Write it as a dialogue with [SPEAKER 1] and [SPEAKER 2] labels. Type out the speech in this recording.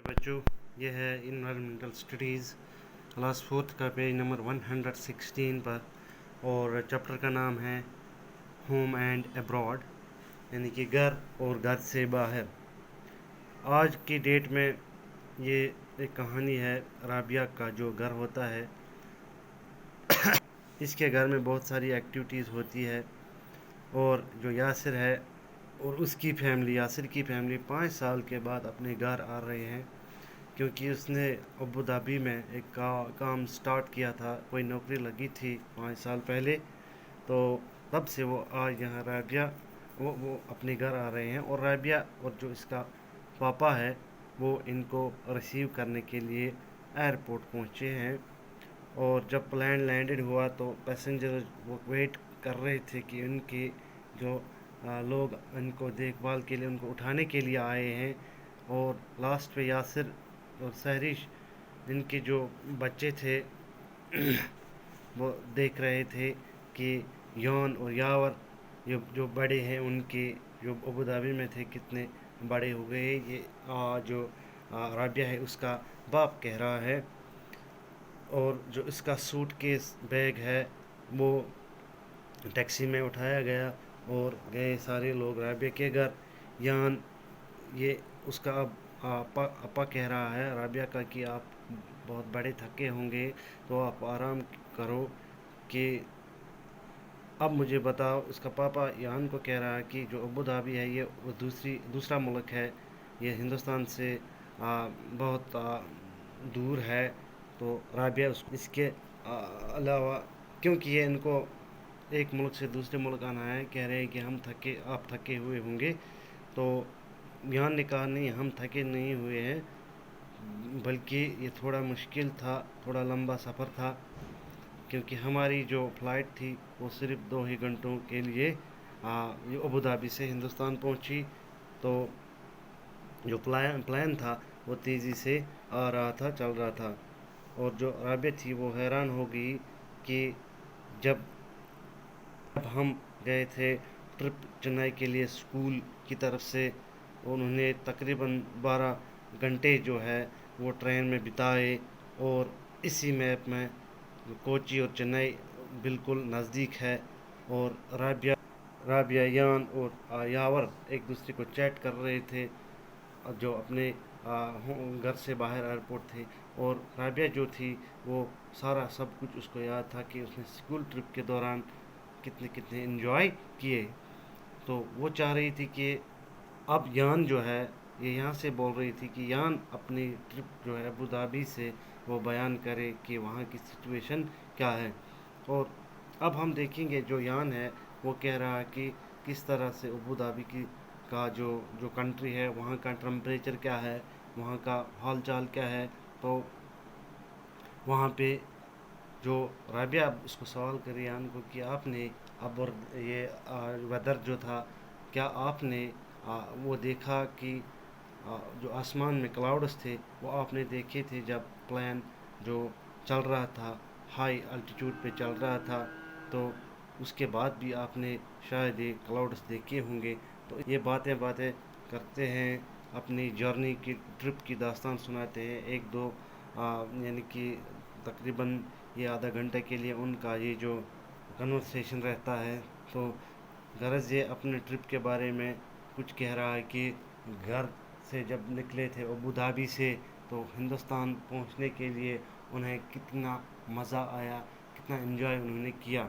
[SPEAKER 1] बच्चों, ये है इन्वायरमेंटल स्टडीज़ क्लास 4 का पेज नंबर 116 पर, और चैप्टर का नाम है होम एंड अब्रॉड, यानी कि घर और घर से बाहर। आज की डेट में ये एक कहानी है राबिया का, जो घर होता है। इसके घर में बहुत सारी एक्टिविटीज़ होती है, और जो यासिर है और उसकी फैमिली, यासिर की फैमिली 5 साल के बाद अपने घर आ रहे हैं, क्योंकि उसने अबू धाबी में एक काम स्टार्ट किया था। कोई नौकरी लगी थी 5 साल पहले, तो तब से वो आज यहाँ राबिया वो अपने घर आ रहे हैं। और राबिया और जो इसका पापा है वो इनको रिसीव करने के लिए एयरपोर्ट पहुँचे हैं। और जब प्लेन लैंडेड हुआ तो पैसेंजर वो वेट कर रहे थे कि उनके जो लोग इनको देखभाल के लिए, उनको उठाने के लिए आए हैं। और लास्ट पे यासिर और सहरिश, इनके जो बच्चे थे वो देख रहे थे कि यौन और यावर जो बड़े हैं, उनके जो अबू धाबी में थे कितने बड़े हो गए। ये जो राबिया है उसका बाप कह रहा है। और जो इसका सूट केस बैग है वो टैक्सी में उठाया गया और गए सारे लोग राबिया के घर। यान ये उसका अपा कह रहा है राबिया का कि आप बहुत बड़े थके होंगे, तो आप आराम करो। कि अब मुझे बताओ, इसका पापा यान को कह रहा है कि जो अबू धाबी है ये वो दूसरा मुल्क है, ये हिंदुस्तान से बहुत दूर है। तो राबिया इसके अलावा, क्योंकि ये इनको एक मुल्क से दूसरे मुल्क आना है, कह रहे हैं कि आप थके हुए होंगे। तो यान ने कहा नहीं, हम थके नहीं हुए हैं, बल्कि ये थोड़ा मुश्किल था, थोड़ा लंबा सफ़र था, क्योंकि हमारी जो फ़्लाइट थी वो सिर्फ 2 ही घंटों के लिए ये अबू धाबी से हिंदुस्तान पहुंची। तो जो प्लान था वो तेज़ी से आ रहा था, चल रहा था। और जो राबिया थी वो हैरान हो गई कि जब हम गए थे ट्रिप चेन्नई के लिए स्कूल की तरफ से, उन्होंने तकरीबन 12 घंटे जो है वो ट्रेन में बिताए। और इसी मैप में कोची और चेन्नई बिल्कुल नज़दीक है। और राबिया, यान और यावर एक दूसरे को चैट कर रहे थे, जो अपने घर से बाहर एयरपोर्ट थे। और राबिया जो थी वो सारा सब कुछ उसको याद था कि उसने स्कूल ट्रिप के दौरान कितने कितने एंजॉय किए। तो वो चाह रही थी कि अब यान जो है, ये यहाँ से बोल रही थी कि यान अपनी ट्रिप जो है अबू धाबी से वो बयान करे कि वहाँ की सिचुएशन क्या है। और अब हम देखेंगे जो यान है वो कह रहा है कि किस तरह से अबू धाबी की का जो कंट्री है, वहाँ का टेम्परेचर क्या है, वहाँ का हाल चाल क्या है। तो वहाँ पे जो राबिया उसको सवाल करे यान को कि आपने अब और ये वेदर जो था, क्या आपने वो देखा कि जो आसमान में क्लाउड्स थे वो आपने देखे थे जब प्लेन जो चल रहा था, हाई अल्टीट्यूड पे चल रहा था, तो उसके बाद भी आपने शायद ये क्लाउड्स देखे होंगे। तो ये बातें करते हैं, अपनी जर्नी की ट्रिप की दास्तान सुनाते हैं। एक दो यानी कि तकरीबन ये आधा घंटे के लिए उनका ये जो कन्वर्सेशन रहता है। तो गरज ये अपने ट्रिप के बारे में कुछ कह रहा है कि घर से जब निकले थे अबू धाबी से, तो हिंदुस्तान पहुंचने के लिए उन्हें कितना मज़ा आया, कितना एंजॉय उन्होंने किया।